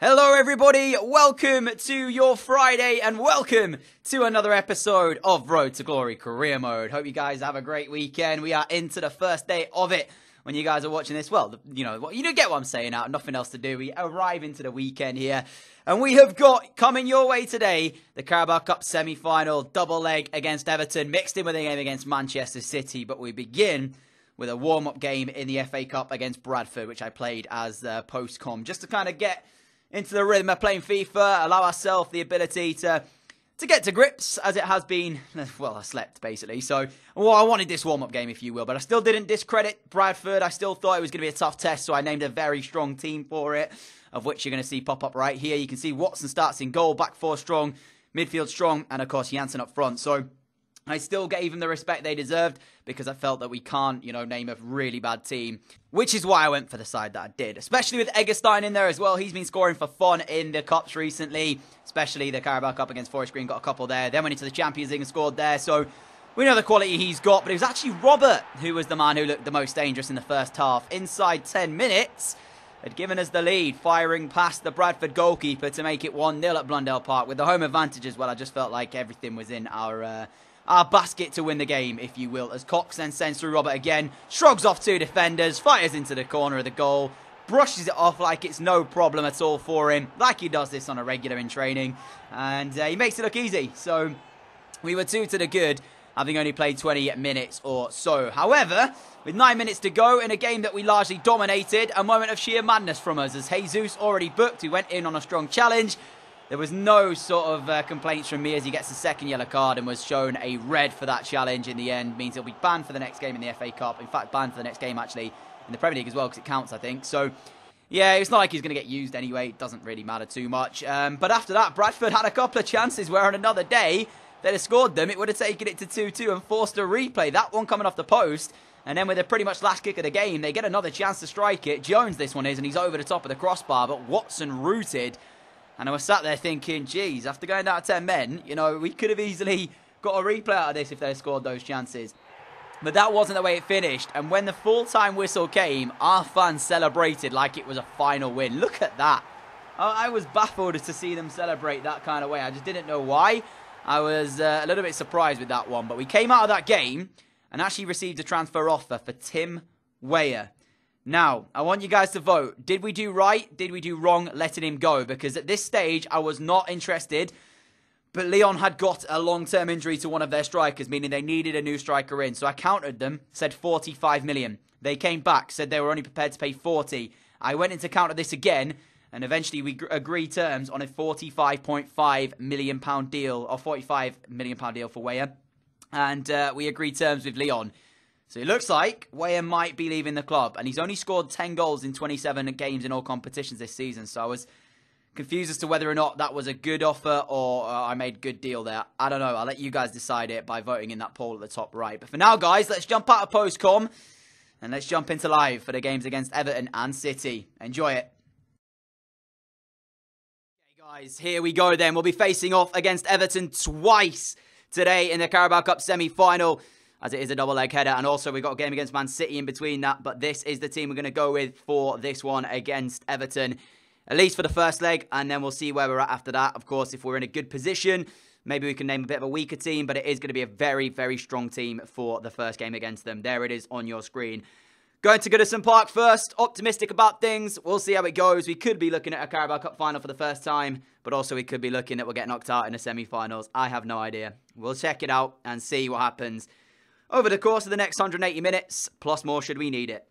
Hello everybody, welcome to your Friday and welcome to another episode of Road to Glory Career Mode. Hope you guys have a great weekend. We are into the first day of it when you guys are watching this. Well, you get what I'm saying now, nothing else to do. We arrive into the weekend here and we have got coming your way today the Carabao Cup semi-final double leg against Everton mixed in with a game against Manchester City. But we begin with a warm-up game in the FA Cup against Bradford, which I played as the post-com just to kind of get into the rhythm of playing FIFA, allow ourselves the ability to get to grips, as it has been, well, I slept, basically. So, well, I wanted this warm-up game, if you will, but I still didn't discredit Bradford. I still thought it was going to be a tough test, so I named a very strong team for it, of which you're going to see pop up right here. You can see Watson starts in goal, back four strong, midfield strong, and, of course, Janssen up front. So I still gave them the respect they deserved because I felt that we can't, name a really bad team, which is why I went for the side that I did, especially with Eggestein in there as well. He's been scoring for fun in the Cups recently, especially the Carabao Cup against Forest Green, got a couple there. Then went into the Champions League and scored there, so we know the quality he's got, but it was actually Robert who was the man who looked the most dangerous in the first half. Inside 10 minutes, had given us the lead, firing past the Bradford goalkeeper to make it 1-0 at Blundell Park. With the home advantage as well, I just felt like everything was in our basket to win the game, if you will, as Cox then sends through Robert again, shrugs off two defenders, fires into the corner of the goal, brushes it off like it's no problem at all for him, like he does this on a regular in training, and he makes it look easy. So we were 2 to the good, having only played 20 minutes or so. However, with 9 minutes to go in a game that we largely dominated, a moment of sheer madness from us, as Jesus already booked, who went in on a strong challenge. There was no sort of complaints from me as he gets the second yellow card and was shown a red for that challenge in the end. Means he'll be banned for the next game in the FA Cup. In fact, banned for the next game, actually, in the Premier League as well, because it counts, I think. So, yeah, it's not like he's going to get used anyway. It doesn't really matter too much. But after that, Bradford had a couple of chances where on another day they'd have scored them. It would have taken it to 2-2 and forced a replay. That one coming off the post. And then with the pretty much last kick of the game, they get another chance to strike it. Jones, this one is, and he's over the top of the crossbar. But Watson rooted. And I was sat there thinking, geez, after going down to 10 men, we could have easily got a replay out of this if they had scored those chances. But that wasn't the way it finished. And when the full-time whistle came, our fans celebrated like it was a final win. Look at that. I was baffled to see them celebrate that kind of way. I just didn't know why. I was a little bit surprised with that one. But we came out of that game and actually received a transfer offer for Tim Weah. Now, I want you guys to vote. Did we do right? Did we do wrong letting him go? Because at this stage, I was not interested. But Leon had got a long-term injury to one of their strikers, meaning they needed a new striker in. So I countered them, said 45 million. They came back, said they were only prepared to pay 40. I went in to counter this again, and eventually we agreed terms on a £45.5 million deal, or £45 million deal for Weah. And we agreed terms with Leon. So it looks like Weah might be leaving the club. And he's only scored 10 goals in 27 games in all competitions this season. So I was confused as to whether or not that was a good offer or I made a good deal there. I don't know. I'll let you guys decide it by voting in that poll at the top right. But for now, guys, let's jump out of post-com. And let's jump into live for the games against Everton and City. Enjoy it. Okay, guys, here we go then. We'll be facing off against Everton twice today in the Carabao Cup semi-final, as it is a double leg header. And also we've got a game against Man City in between that. But this is the team we're going to go with for this one against Everton. At least for the first leg. And then we'll see where we're at after that. Of course, if we're in a good position, maybe we can name a bit of a weaker team. But it is going to be a very, very strong team for the first game against them. There it is on your screen. Going to Goodison Park first. Optimistic about things. We'll see how it goes. We could be looking at a Carabao Cup final for the first time. But also we could be looking that we'll get knocked out in the semi-finals. I have no idea. We'll check it out and see what happens over the course of the next 180 minutes, plus more should we need it.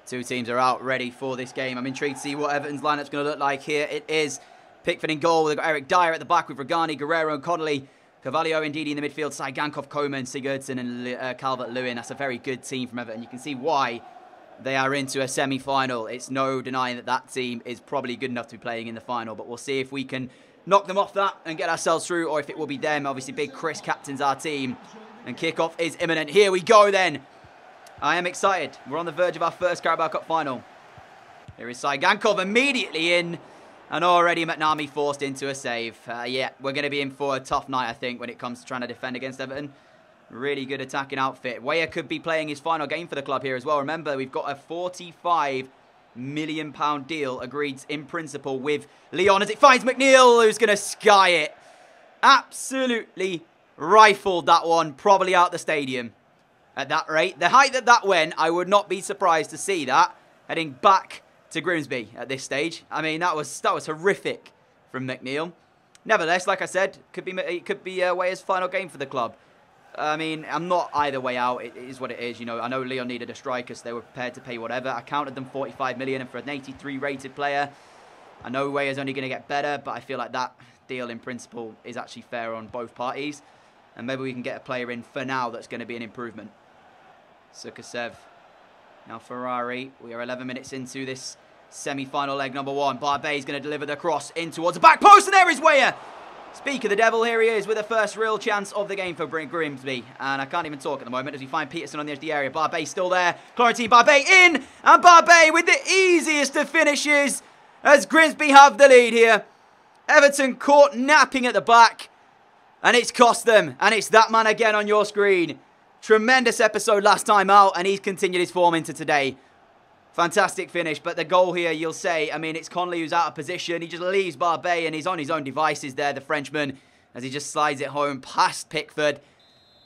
Two teams are out ready for this game. I'm intrigued to see what Everton's lineup's going to look like here. It is Pickford in goal. We've got Eric Dyer at the back with Regani, Guerrero and Connolly. Carvalho and Ndidi in the midfield. Saigankov, Coman, Sigurdsson and Calvert-Lewin. That's a very good team from Everton. You can see why they are into a semi-final. It's no denying that that team is probably good enough to be playing in the final. But we'll see if we can knock them off that and get ourselves through, or if it will be them. Obviously, Big Chris captains our team. And kickoff is imminent. Here we go then. I am excited. We're on the verge of our first Carabao Cup final. Here is Saigankov immediately in. And already McNamee forced into a save. Yeah, we're going to be in for a tough night, I think, when it comes to trying to defend against Everton. Really good attacking outfit. Weah could be playing his final game for the club here as well. Remember, we've got a £45 million deal agreed in principle with Lyon as it finds McNeil, who's going to sky it. Absolutely rifled that one, probably out the stadium at that rate. The height that went, I would not be surprised to see that heading back to Grimsby at this stage. I mean, that was horrific from McNeil. Nevertheless, like I said, it could be Weah's final game for the club. I mean, I'm not either way out. It is what it is. You know, I know Lyon needed a striker, so they were prepared to pay whatever. I counted them 45 million, and for an 83 rated player, I know Weah's only going to get better, but I feel like that deal in principle is actually fair on both parties. And maybe we can get a player in for now that's going to be an improvement. Sukasev. Now Ferrari. We are 11 minutes into this semi-final leg number 1. Barbet's going to deliver the cross in towards the back post, and there is Weah. Speak of the devil, here he is with the first real chance of the game for Grimsby. And I can't even talk at the moment as we find Peterson on the edge of the area. Barbet still there. Florentine Barbet in. And Barbet with the easiest of finishes as Grimsby have the lead here. Everton caught napping at the back. And it's cost them. And it's that man again on your screen. Tremendous episode last time out. And he's continued his form into today. Fantastic finish, but the goal here, you'll say, I mean, it's Connolly who's out of position. He just leaves Barbet and he's on his own devices there, the Frenchman, as he just slides it home past Pickford.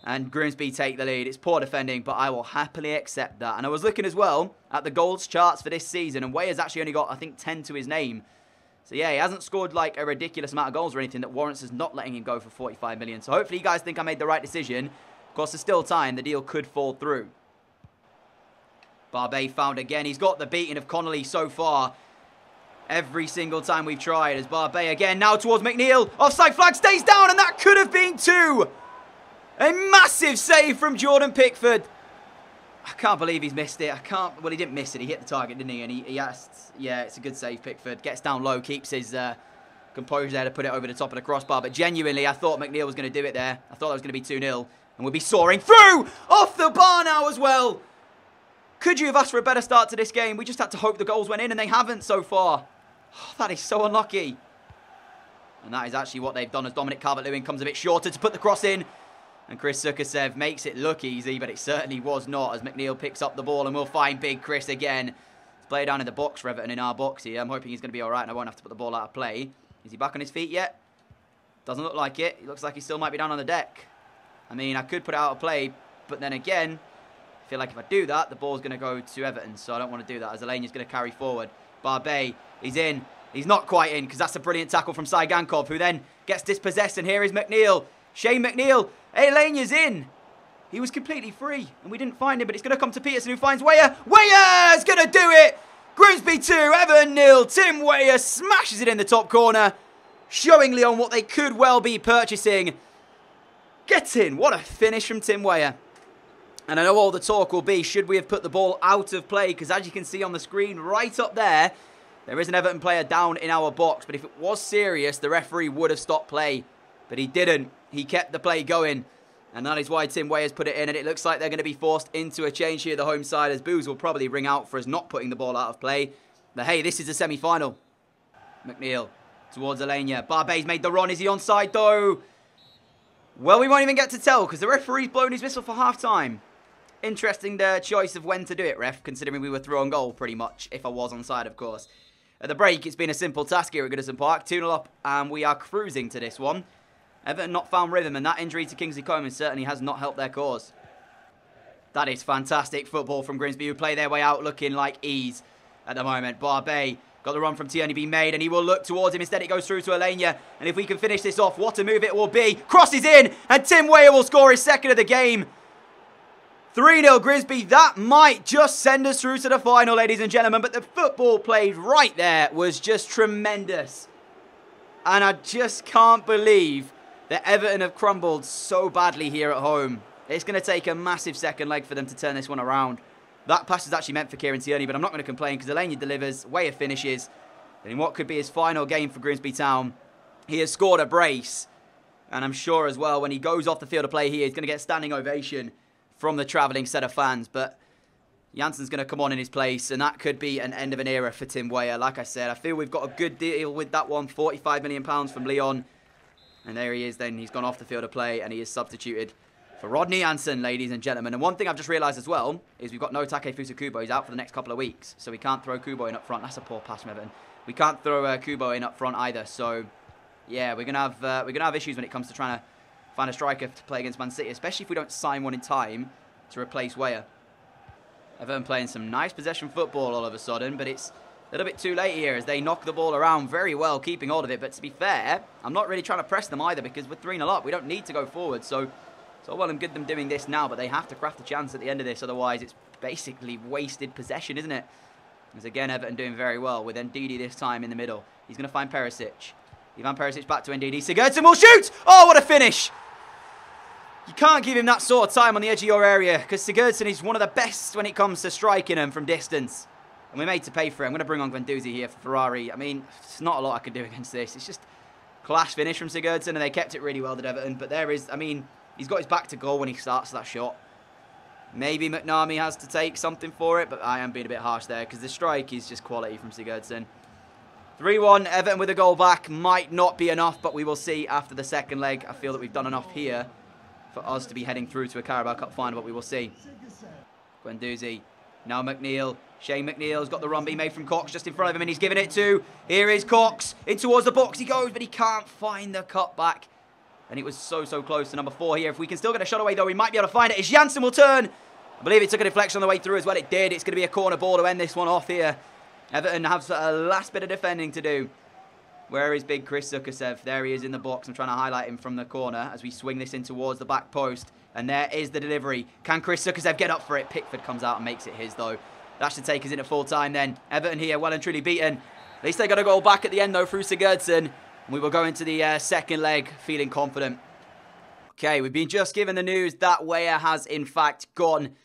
And Grimsby take the lead. It's poor defending, but I will happily accept that. And I was looking as well at the goals charts for this season, and Weah's actually only got, I think, 10 to his name. So yeah, he hasn't scored like a ridiculous amount of goals or anything that warrants us not letting him go for 45 million. So hopefully you guys think I made the right decision. Of course, there's still time. The deal could fall through. Barbet found again. He's got the beating of Connolly so far. Every single time we've tried. As Barbet again now towards McNeil. Offside flag stays down, and that could have been 2. A massive save from Jordan Pickford. I can't believe he's missed it. Well, he didn't miss it. He hit the target, didn't he? And he asked, yeah, it's a good save, Pickford. Gets down low, keeps his composure there to put it over the top of the crossbar. But genuinely, I thought McNeil was going to do it there. I thought that was going to be 2-0. And we'll be soaring through off the bar now as well. Could you have asked for a better start to this game? We just had to hope the goals went in, and they haven't so far. Oh, that is so unlucky. And that is actually what they've done as Dominic Calvert-Lewin comes a bit shorter to put the cross in. And Chris Sukasev makes it look easy, but it certainly was not, as McNeil picks up the ball, and we'll find Big Chris again. Let's play it down in the box for Everton in our box here. I'm hoping he's going to be all right, and I won't have to put the ball out of play. Is he back on his feet yet? Doesn't look like it. He looks like he still might be down on the deck. I mean, I could put it out of play, but then again, I feel like if I do that, the ball's going to go to Everton, so I don't want to do that, as Alenia's going to carry forward. Barbet, he's in. He's not quite in, because that's a brilliant tackle from Saigankov, who then gets dispossessed, and here is McNeil. Shane McNeil. Alenia's in. He was completely free, and we didn't find him, but it's going to come to Peterson, who finds Weah. Weah's going to do it! Grimsby 2, Everton 0. Tim Weah smashes it in the top corner, showing Lyon what they could well be purchasing. Get in. What a finish from Tim Weah. And I know all the talk will be, should we have put the ball out of play? Because as you can see on the screen, right up there, there is an Everton player down in our box. But if it was serious, the referee would have stopped play. But he didn't. He kept the play going. And that is why Tim Weah has put it in. And it looks like they're going to be forced into a change here, the home side, as boos will probably ring out for us not putting the ball out of play. But hey, this is a semi-final. McNeil towards Alenia. Barbet's made the run. Is he onside though? Well, we won't even get to tell because the referee's blown his whistle for half-time. Interesting the choice of when to do it, ref, considering we were through on goal pretty much, if I was onside, of course. At the break, it's been a simple task here at Goodison Park. 2-0 up, and we are cruising to this one. Everton not found rhythm, and that injury to Kingsley Coman certainly has not helped their cause. That is fantastic football from Grimsby, who play their way out looking like ease at the moment. Barbet got the run from Tierney being made, and he will look towards him. Instead, it goes through to Alenia. And if we can finish this off, what a move it will be. Crosses in, and Tim Weah will score his second of the game. 3-0 Grimsby. That might just send us through to the final, ladies and gentlemen. But the football played right there was just tremendous. And I just can't believe that Everton have crumbled so badly here at home. It's going to take a massive second leg for them to turn this one around. That pass is actually meant for Kieran Tierney, but I'm not going to complain because Alenia delivers, Weah finishes. And in what could be his final game for Grimsby Town, he has scored a brace. And I'm sure as well, when he goes off the field of play here, he's going to get standing ovation from the travelling set of fans. But Janssen's going to come on in his place, and that could be an end of an era for Tim Weah. Like I said, I feel we've got a good deal with that one, £45 million from Lyon. And there he is then. He's gone off the field of play, and he is substituted for Rodney Jansen, ladies and gentlemen. And one thing I've just realised as well is we've got no Takefusa Kubo. He's out for the next couple of weeks, so we can't throw Kubo in up front. That's a poor pass from Everton. We can't throw Kubo in up front either. So, yeah, we're gonna have issues when it comes to trying to find a striker to play against Man City, especially if we don't sign one in time to replace Weah. Everton playing some nice possession football all of a sudden, but it's a little bit too late here as they knock the ball around very well, keeping hold of it. But to be fair, I'm not really trying to press them either because we're 3-0 up. We don't need to go forward, so well and good them doing this now, but they have to craft a chance at the end of this, otherwise it's basically wasted possession, isn't it? As again, Everton doing very well with Ndidi this time in the middle. He's going to find Perisic. Ivan Perisic back to Ndidi. Sigurdsson will shoot! Oh, what a finish! You can't give him that sort of time on the edge of your area because Sigurdsson is one of the best when it comes to striking them from distance. And we're made to pay for it. I'm going to bring on Guendouzi here for Ferrari. I mean, it's not a lot I could do against this. It's just class finish from Sigurdsson, and they kept it really well, did Everton. But there is, I mean, he's got his back to goal when he starts that shot. Maybe McNamee has to take something for it, but I am being a bit harsh there because the strike is just quality from Sigurdsson. 3-1, Everton with a goal back. Might not be enough, but we will see after the second leg. I feel that we've done enough here for us to be heading through to a Carabao Cup final, but we will see. Guendouzi, now McNeil. Shane McNeil's got the run being made from Cox just in front of him, and he's giving it to, here is Cox. In towards the box he goes, but he can't find the cutback. And it was so close to number 4 here. If we can still get a shot away, though, we might be able to find it. As Jansen will turn. I believe it took a deflection on the way through as well. It did. It's going to be a corner ball to end this one off here. Everton have a last bit of defending to do. Where is big Chris Sukasev? There he is in the box. I'm trying to highlight him from the corner as we swing this in towards the back post. And there is the delivery. Can Chris Sukasev get up for it? Pickford comes out and makes it his, though. That should take us in at full time then. Everton here, well and truly beaten. At least they got a goal back at the end, though, through Sigurdsson. And we will go into the second leg feeling confident. Okay, we've been just given the news that Weah has, in fact, gone.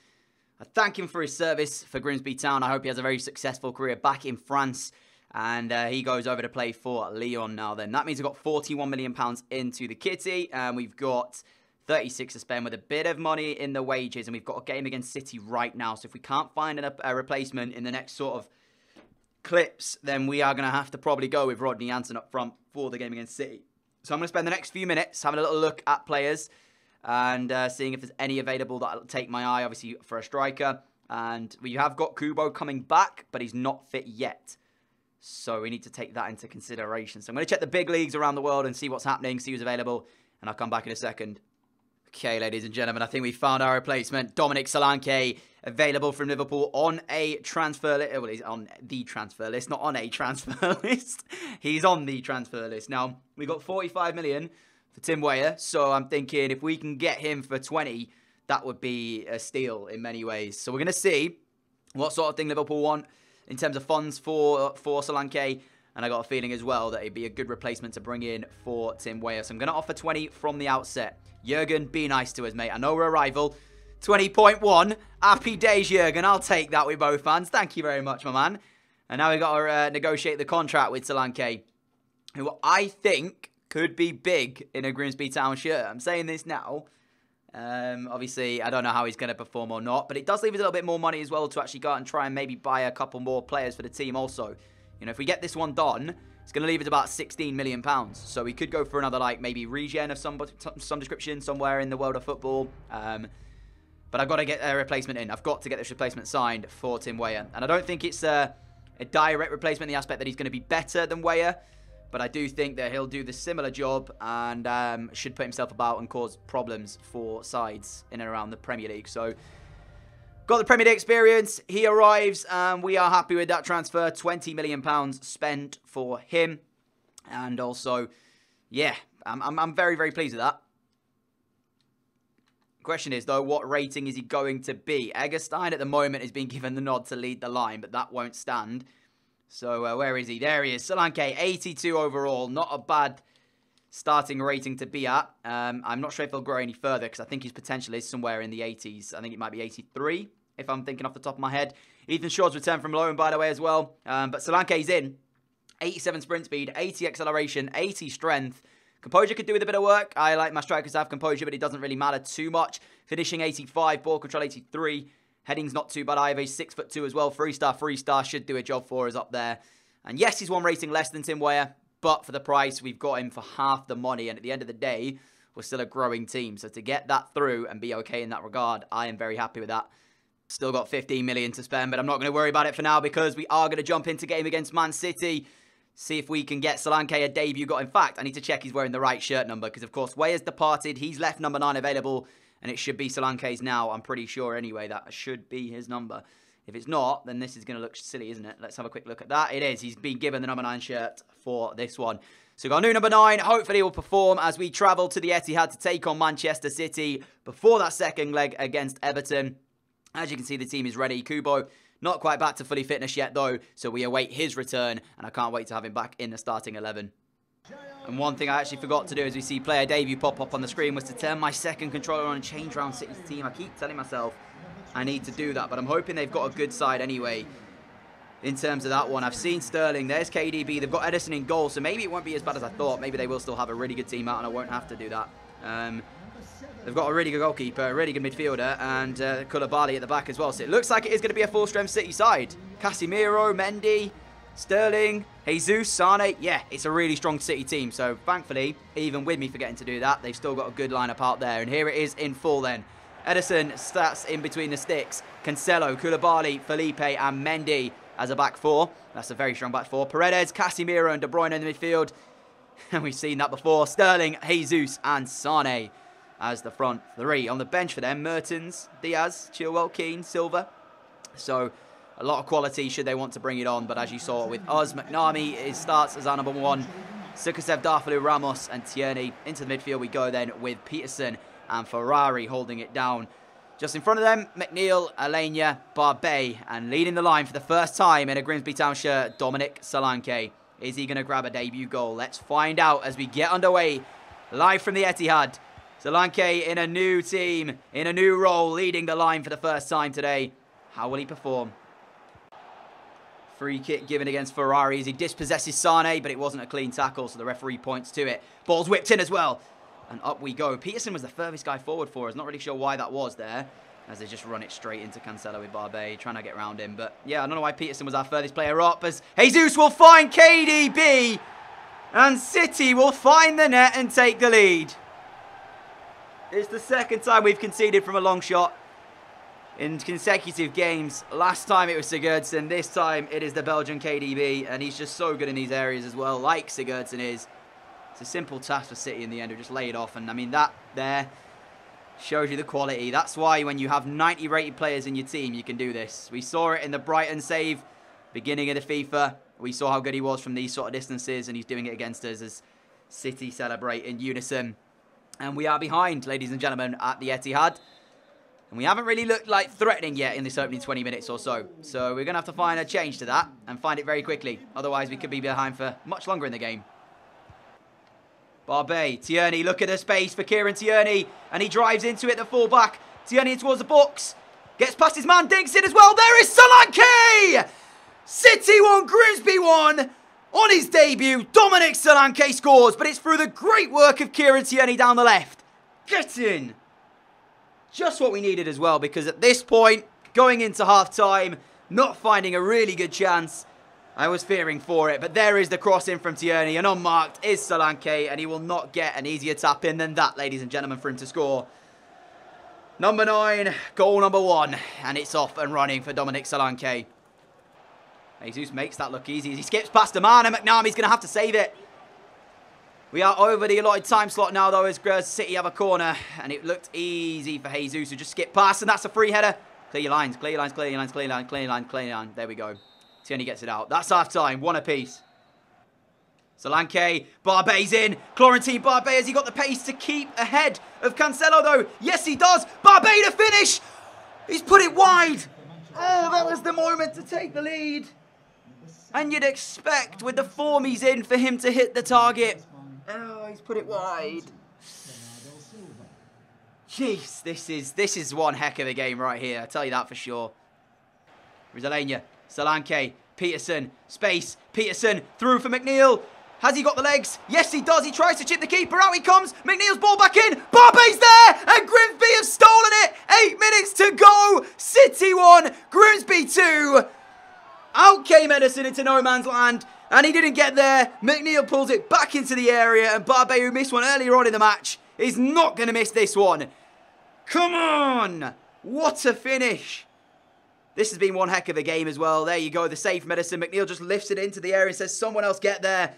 I thank him for his service for Grimsby Town. I hope he has a very successful career back in France. And he goes over to play for Lyon now then. That means we've got £41 million into the kitty. And we've got 36 to spend with a bit of money in the wages. And we've got a game against City right now. So if we can't find a replacement in the next sort of clips, then we are going to have to probably go with Rodney Jansen up front for the game against City. So I'm going to spend the next few minutes having a little look at players and seeing if there's any available that will take my eye, obviously, for a striker. And we have got Kubo coming back, but he's not fit yet. So we need to take that into consideration. So I'm going to check the big leagues around the world and see what's happening, see who's available. And I'll come back in a second. Okay, ladies and gentlemen, I think we found our replacement. Dominic Solanke, available from Liverpool on a transfer list. Well, he's on the transfer list, not on a transfer list. He's on the transfer list. Now, we got 45 million for Tim Weah. So I'm thinking if we can get him for 20, that would be a steal in many ways. So we're going to see what sort of thing Liverpool want in terms of funds for Solanke. And I got a feeling as well that it'd be a good replacement to bring in for Tim Weah. So I'm going to offer 20 from the outset. Jurgen, be nice to us, mate. I know we're a rival. 20.1. Happy days, Jurgen. I'll take that with both hands. Thank you very much, my man. And now we've got to negotiate the contract with Solanke, who I think could be big in a Grimsby Town shirt. I'm saying this now. Obviously, I don't know how he's going to perform or not, but it does leave us a little bit more money as well to actually go out and try and maybe buy a couple more players for the team also. You know, if we get this one done, it's going to leave us about £16 million. So we could go for another, like, maybe regen of some description somewhere in the world of football. But I've got to get a replacement in. I've got to get this replacement signed for Tim Weah. And I don't think it's a direct replacement in the aspect that he's going to be better than Weah. But I do think that he'll do the similar job and should put himself about and cause problems for sides in and around the Premier League. So, got the Premier League experience. He arrives and we are happy with that transfer. £20 million spent for him. And also, yeah, I'm very, very pleased with that. Question is, though, what rating is he going to be? Eggestein at the moment is being given the nod to lead the line, but that won't stand. So, where is he? There he is. Solanke, 82 overall. Not a bad starting rating to be at. I'm not sure if he'll grow any further because I think his potential is somewhere in the 80s. I think it might be 83, if I'm thinking off the top of my head. Ethan Shaw's returned from loan, by the way, as well. But Solanke's in. 87 sprint speed, 80 acceleration, 80 strength. Composure could do with a bit of work. I like my strikers to have composure, but it doesn't really matter too much. Finishing 85, ball control 83. Heading's not too bad either. He's 6'2" as well. 3-star should do a job for us up there. And yes, he's one rating less than Tim Weah, but for the price, we've got him for half the money. And at the end of the day, we're still a growing team. So to get that through and be okay in that regard, I am very happy with that. Still got 15 million to spend, but I'm not going to worry about it for now because we are going to jump into game against Man City. See if we can get Solanke a debut got. In fact, I need to check he's wearing the right shirt number because, of course, Weah's departed. He's left number 9 available, and it should be Solanke's now. I'm pretty sure anyway that should be his number. If it's not, then this is going to look silly, isn't it? Let's have a quick look at that. It is. He's been given the number 9 shirt for this one. So we've got a new number 9. Hopefully he'll perform as we travel to the Etihad to take on Manchester City before that second leg against Everton. As you can see, the team is ready. Kubo, not quite back to fully fitness yet, though, so we await his return, and I can't wait to have him back in the starting 11. And one thing I actually forgot to do as we see player debut pop up on the screen was to turn my second controller on and change around City's team. I keep telling myself I need to do that, but I'm hoping they've got a good side anyway in terms of that one. I've seen Sterling, there's KDB, they've got Edison in goal, so maybe it won't be as bad as I thought. Maybe they will still have a really good team out, and I won't have to do that. They've got a really good goalkeeper, a really good midfielder, and Koulibaly at the back as well. So it looks like it is going to be a full-strength City side. Casemiro, Mendy, Sterling, Jesus, Sane. Yeah, it's a really strong City team. So thankfully, even with me forgetting to do that, they've still got a good lineup out there. And here it is in full then. Edison stats in between the sticks. Cancelo, Koulibaly, Felipe, and Mendy as a back four. That's a very strong back four. Paredes, Casemiro, and De Bruyne in the midfield. And we've seen that before. Sterling, Jesus, and Sane as the front three. On the bench for them, Mertens, Diaz, Chilwell, Keane, Silva. So a lot of quality should they want to bring it on. But as you saw with us, McNamee starts as our number 1. Sukasev, Darfalu, Ramos, and Tierney. Into the midfield we go then with Peterson and Ferrari holding it down. Just in front of them, McNeil, Alenia, Barbet, and leading the line for the first time in a Grimsby Town shirt, Dominic Solanke. Is he going to grab a debut goal? Let's find out as we get underway. Live from the Etihad. Solanke in a new team, in a new role, leading the line for the first time today. How will he perform? Free kick given against Ferrari as he dispossesses Sane, but it wasn't a clean tackle, so the referee points to it. Ball's whipped in as well. And up we go. Peterson was the furthest guy forward for us. Not really sure why that was there, as they just run it straight into Cancelo with Barbet, trying to get around him. But yeah, I don't know why Peterson was our furthest player up, as Jesus will find KDB, and City will find the net and take the lead. It's the second time we've conceded from a long shot in consecutive games. Last time it was Sigurdsson. This time it is the Belgian KDB, and he's just so good in these areas as well, like Sigurdsson is. It's a simple task for City in the end to just lay it off, and I mean that there shows you the quality. That's why when you have 90 rated players in your team, you can do this. We saw it in the Brighton save, beginning of the FIFA. We saw how good he was from these sort of distances, and he's doing it against us as City celebrate in unison. And we are behind, ladies and gentlemen, at the Etihad. And we haven't really looked like threatening yet in this opening 20 minutes or so. So we're going to have to find a change to that and find it very quickly. Otherwise, we could be behind for much longer in the game. Barbet, Tierney, look at the space for Kieran Tierney. And he drives into it, the full-back. Tierney in towards the box. Gets past his man, dinks it as well. There is Solanke! City 1, Grimsby 1. On his debut, Dominic Solanke scores, but it's through the great work of Kieran Tierney down the left. Get in! Just what we needed as well, because at this point, going into half-time, not finding a really good chance, I was fearing for it, but there is the cross in from Tierney, and unmarked is Solanke, and he will not get an easier tap in than that, ladies and gentlemen, for him to score. Number 9, goal number 1, and it's off and running for Dominic Solanke. Jesus makes that look easy as he skips past a man, and McNamee's going to have to save it. We are over the allotted time slot now, though, as City have a corner, and it looked easy for Jesus, who just skipped past, and that's a free header. Clear your lines, clear your lines, clear your lines, clear your lines, clear your lines, clear your lines. There we go. Tierney gets it out. That's half-time, 1 apiece. Solanke, Barbet's in. Florentine Barbet, has he got the pace to keep ahead of Cancelo, though? Yes, he does. Barbet to finish. He's put it wide. Oh, that was the moment to take the lead. And you'd expect, with the form he's in, for him to hit the target. Oh, he's put it wide. Jeez, this is one heck of a game right here. I tell you that for sure. Rizalenia, Solanke, Peterson, space, Peterson, through for McNeil. Has he got the legs? Yes, he does. He tries to chip the keeper. Out he comes. McNeil's ball back in. Barbet's there. And Grimsby have stolen it. 8 minutes to go. City 1, Grimsby 2. Out came Edison into no man's land, and he didn't get there. McNeil pulls it back into the area, and Barbet, who missed one earlier on in the match, is not going to miss this one. Come on! What a finish. This has been one heck of a game as well. There you go, the safe medicine. McNeil just lifts it into the air and says, someone else get there.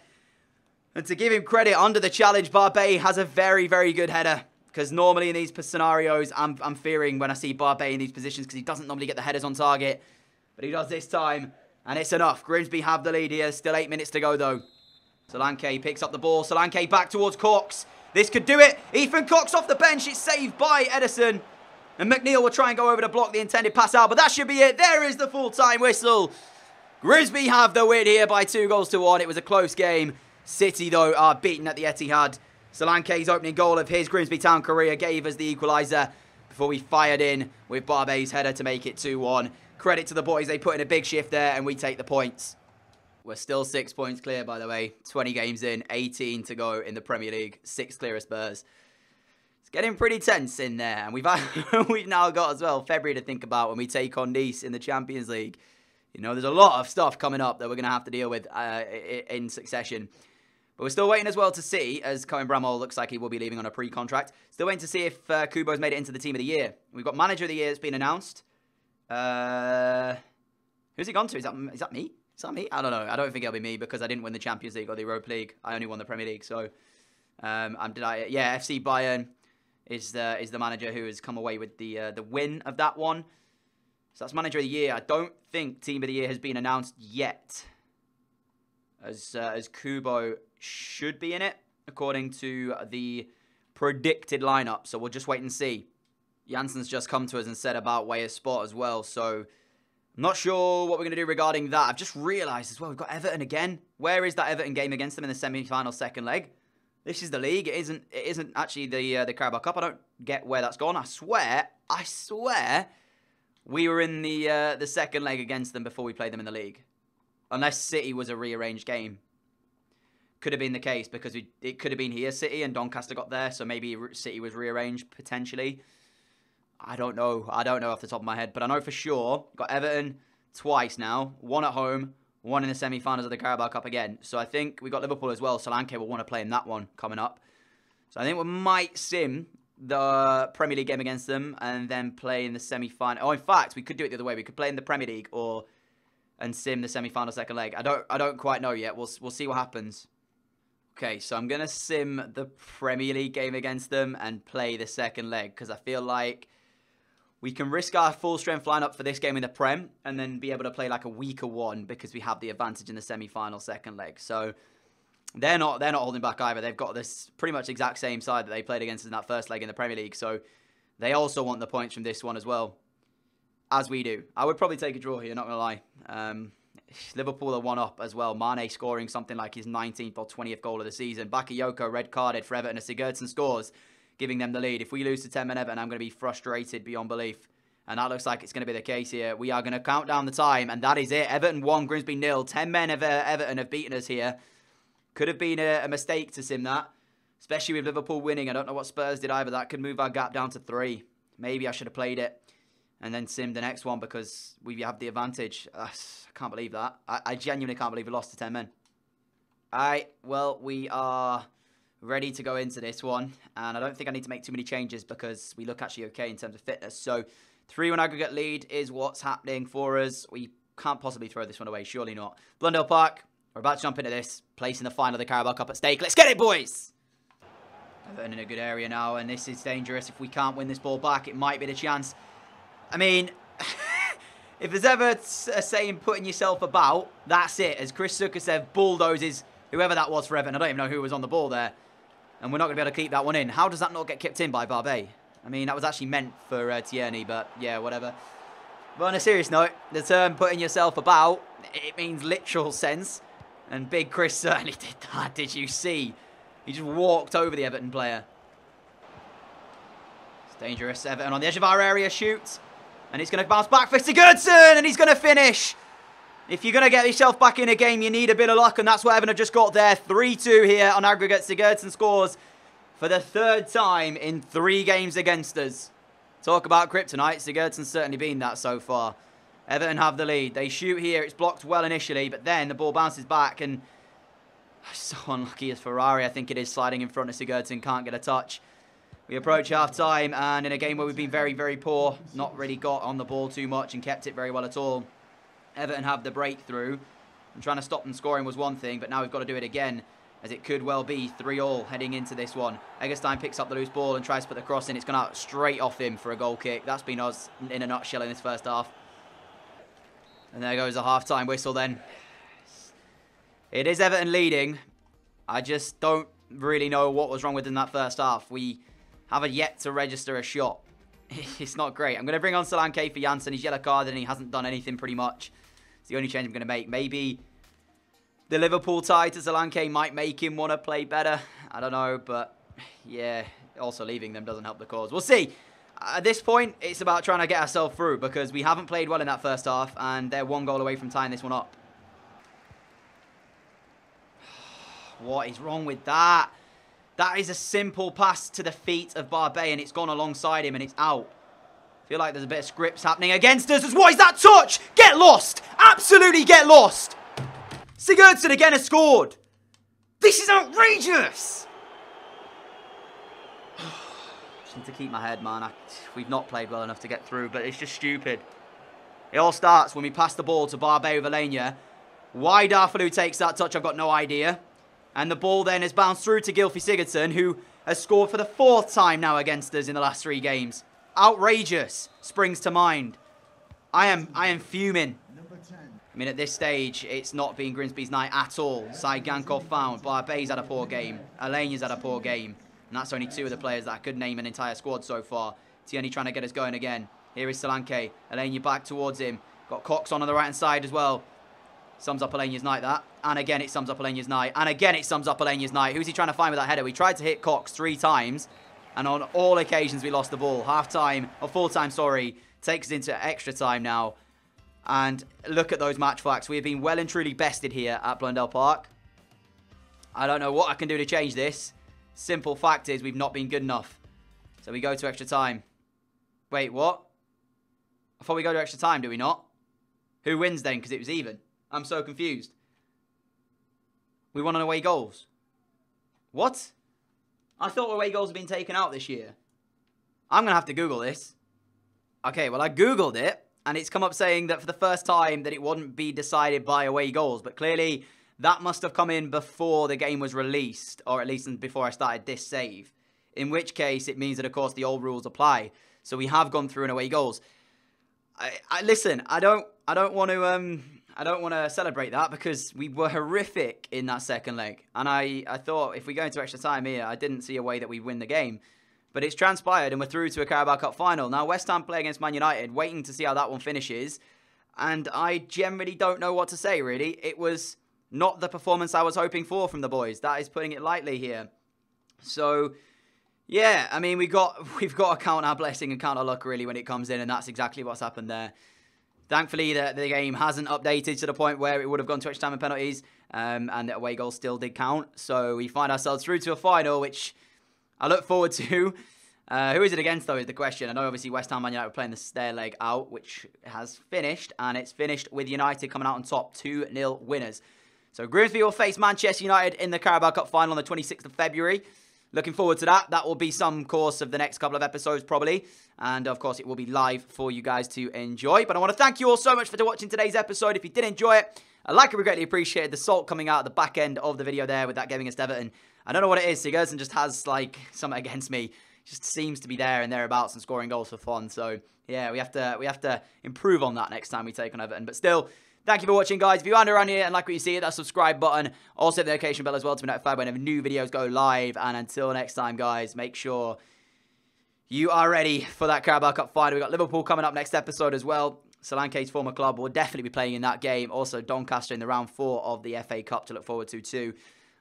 And to give him credit, under the challenge, Barbet has a very, very good header. Because normally in these scenarios, I'm fearing when I see Barbet in these positions because he doesn't normally get the headers on target. But he does this time, and it's enough. Grimsby have the lead here. Still 8 minutes to go, though. Solanke picks up the ball. Solanke back towards Cox. This could do it. Ethan Cox off the bench. It's saved by Edison. And McNeil will try and go over to block the intended pass out, but that should be it. There is the full-time whistle. Grimsby have the win here by 2-1. It was a close game. City, though, are beaten at the Etihad. Solanke's opening goal of his Grimsby Town career gave us the equaliser before we fired in with Barbet's header to make it 2-1. Credit to the boys. They put in a big shift there, and we take the points. We're still 6 points clear, by the way. 20 games in, 18 to go in the Premier League. 6 clear of Spurs. It's getting pretty tense in there. And we've now got as well February to think about when we take on Nice in the Champions League. You know, there's a lot of stuff coming up that we're going to have to deal with in succession. But we're still waiting as well to see, as Cohen Bramall looks like he will be leaving on a pre-contract. Still waiting to see if Kubo's made it into the team of the year. We've got manager of the year that's been announced. Who's he gone to? Is that me? Is that me? I don't know. I don't think it'll be me because I didn't win the Champions League or the Europa League. I only won the Premier League. So, FC Bayern is the manager who has come away with the win of that one. So that's manager of the year. I don't think team of the year has been announced yet. As Kubo should be in it, according to the predicted lineup. So we'll just wait and see. Jansen's just come to us and said about Weah's spot as well. So I'm not sure what we're going to do regarding that. I've just realised as well, we've got Everton again. Where is that Everton game against them in the semi-final second leg? This is the league. It isn't actually the Carabao Cup. I don't get where that's gone. I swear we were in the second leg against them before we played them in the league. Unless City was a rearranged game. Could have been the case because it could have been here, City, and Doncaster got there. So maybe City was rearranged, potentially. I don't know. I don't know off the top of my head. But I know for sure, got Everton twice now. One at home, one in the semi-finals of the Carabao Cup again. So I think we got Liverpool as well. Solanke will want to play in that one coming up. So I think we might sim the Premier League game against them and then play in the semi-final. Oh, in fact, we could do it the other way. We could play in the Premier League and sim the semi-final second leg. I don't quite know yet. We'll see what happens. Okay, so I'm going to sim the Premier League game against them and play the second leg because I feel like we can risk our full-strength lineup for this game in the Prem and then be able to play like a weaker one because we have the advantage in the semi-final second leg. So they're not holding back either. They've got this pretty much exact same side that they played against in that first leg in the Premier League. So they also want the points from this one as well, as we do. I would probably take a draw here, not going to lie. Liverpool are one up as well. Mane scoring something like his 19th or 20th goal of the season. Bakayoko red-carded for Everton as Sigurdsson scores, giving them the lead. If we lose to 10 men Everton, I'm going to be frustrated beyond belief. And that looks like it's going to be the case here. We are going to count down the time, and that is it. Everton 1, Grimsby 0. 10 men of Everton have beaten us here. Could have been a mistake to sim that, especially with Liverpool winning. I don't know what Spurs did either. That could move our gap down to 3. Maybe I should have played it and then sim the next one because we have the advantage. I can't believe that. I genuinely can't believe we lost to 10 men. Alright, well, we are ready to go into this one. And I don't think I need to make too many changes because we look actually okay in terms of fitness. So 3-1 aggregate lead is what's happening for us. We can't possibly throw this one away. Surely not. Blundell Park, we're about to jump into this. Place in the final of the Carabao Cup at stake. Let's get it, boys! Everton in a good area now, and this is dangerous. If we can't win this ball back, it might be the chance. I mean, if there's ever a saying putting yourself about, that's it. As Chris Sukasev bulldozes whoever that was for Everton. I don't even know who was on the ball there. And we're not going to be able to keep that one in. How does that not get kicked in by Barbet? I mean, that was actually meant for Tierney, but yeah, whatever. But on a serious note, the term putting yourself about, it means literal sense. And Big Chris certainly did that, did you see? He just walked over the Everton player. It's dangerous. Everton on the edge of our area shoots. And he's going to bounce back for Sigurdsson, and he's going to finish. If you're going to get yourself back in a game, you need a bit of luck, and that's what Everton have just got there. 3-2 here on aggregate. Sigurdsson scores for the 3rd time in 3 games against us. Talk about kryptonite. Sigurdsson's certainly been that so far. Everton have the lead. They shoot here. It's blocked well initially, but then the ball bounces back, and so unlucky as Ferrari, I think it is, sliding in front of Sigurdsson. Can't get a touch. We approach half-time, and in a game where we've been very, very poor, not really got on the ball too much and kept it very well at all, Everton have the breakthrough. And trying to stop them scoring was one thing, but now we've got to do it again, as it could well be 3-3 heading into this one. Eggestein picks up the loose ball and tries to put the cross in. It's gone out straight off him for a goal kick. That's been us in a nutshell in this first half. And there goes a half-time whistle then. It is Everton leading. I just don't really know what was wrong within that first half. We haven't yet to register a shot. It's not great. I'm going to bring on Solanke for Janssen. He's yellow carded and he hasn't done anything pretty much. It's the only change I'm going to make. Maybe the Liverpool tie to Solanke might make him want to play better. I don't know, but yeah, also leaving them doesn't help the cause. We'll see. At this point, it's about trying to get ourselves through because we haven't played well in that first half and they're 1 goal away from tying this one up. What is wrong with that? That is a simple pass to the feet of Barbet and it's gone alongside him and it's out. I feel like there's a bit of scripts happening against us. What is that touch? Get lost! Absolutely get lost! Sigurdsson again has scored. This is outrageous! Just need to keep my head, man. We've not played well enough to get through, but it's just stupid. It all starts when we pass the ball to Barbet with Alenia. Why Darfalu takes that touch, I've got no idea. And the ball then is bounced through to Gylfi Sigurdsson, who has scored for the 4th time now against us in the last 3 games. Outrageous springs to mind. I am fuming. I mean, at this stage, it's not been Grimsby's night at all. Saigankov found. Barbet's had a poor game. Alenia's had a poor game. And that's only 2 of the players that I could name an entire squad so far. Tierney trying to get us going again. Here is Solanke. Alenia back towards him. Got Cox on the right-hand side as well. Sums up Alenia's night, that. And again, it sums up Alenia's night. And again, it sums up Alenia's night. Who's he trying to find with that header? We tried to hit Cox 3 times. And on all occasions, we lost the ball. Half-time, or full-time, sorry. Takes us into extra time now. And look at those match facts. We have been well and truly bested here at Blundell Park. I don't know what I can do to change this. Simple fact is we've not been good enough. So we go to extra time. Wait, what? I thought we go to extra time, do we not? Who wins then? Because it was even. I'm so confused. We won on away goals. What? I thought away goals had been taken out this year. I'm going to have to Google this. Okay, well, I Googled it. And it's come up saying that for the first time that it wouldn't be decided by away goals. But clearly, that must have come in before the game was released. Or at least before I started this save. In which case, it means that, of course, the old rules apply. So we have gone through an away goals. Listen, I don't want to celebrate that because we were horrific in that second leg. And I thought if we go into extra time here, I didn't see a way that we win the game. But it's transpired and we're through to a Carabao Cup final. Now, West Ham play against Man United, waiting to see how that one finishes. And I generally don't know what to say, really. It was not the performance I was hoping for from the boys. That is putting it lightly here. So, yeah, I mean, we've got to count our blessing and count our luck, really, when it comes in. And that's exactly what's happened there. Thankfully, the game hasn't updated to the point where it would have gone to extra time and penalties. And the away goals still did count. So we find ourselves through to a final, which I look forward to. Who is it against, though, is the question. I know, obviously, West Ham and United were playing the stair leg out, which has finished. And it's finished with United coming out on top, 2-0 winners. So Grimsby will face Manchester United in the Carabao Cup final on the 26th of February. Looking forward to that. That will be some course of the next couple of episodes, probably. And, of course, it will be live for you guys to enjoy. But I want to thank you all so much for watching today's episode. If you did enjoy it, a like would be greatly appreciated. The salt coming out at the back end of the video there with that game against Everton. I don't know what it is. Sigurdsson just has, like, something against me. Just seems to be there and thereabouts and scoring goals for fun. So, yeah, we have to improve on that next time we take on Everton. But still, thank you for watching, guys. If you are new around here and like what you see, hit that subscribe button. Also, hit the notification bell as well to be notified whenever new videos go live. And until next time, guys, make sure you are ready for that Carabao Cup final. We've got Liverpool coming up next episode as well. Solanke's former club will definitely be playing in that game. Also, Doncaster in the round 4 of the FA Cup to look forward to too.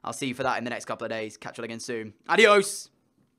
I'll see you for that in the next couple of days. Catch you all again soon. Adios!